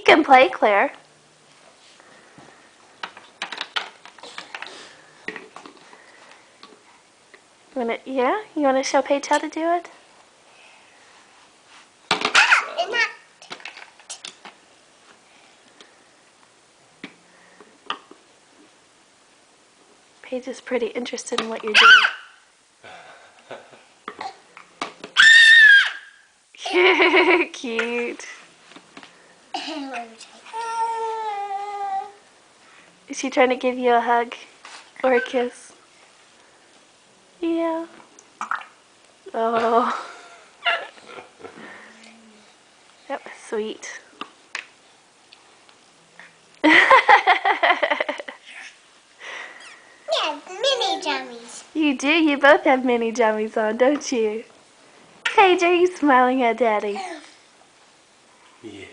can play, Claire. Yeah? You wanna show Paige how to do it? Paige is pretty interested in what you're doing. Cute. Is she trying to give you a hug or a kiss? Yeah. Oh. That was sweet. Yeah, mini jammies. You do. You both have mini jammies on, don't you? Paige, are you smiling at Daddy? Yeah.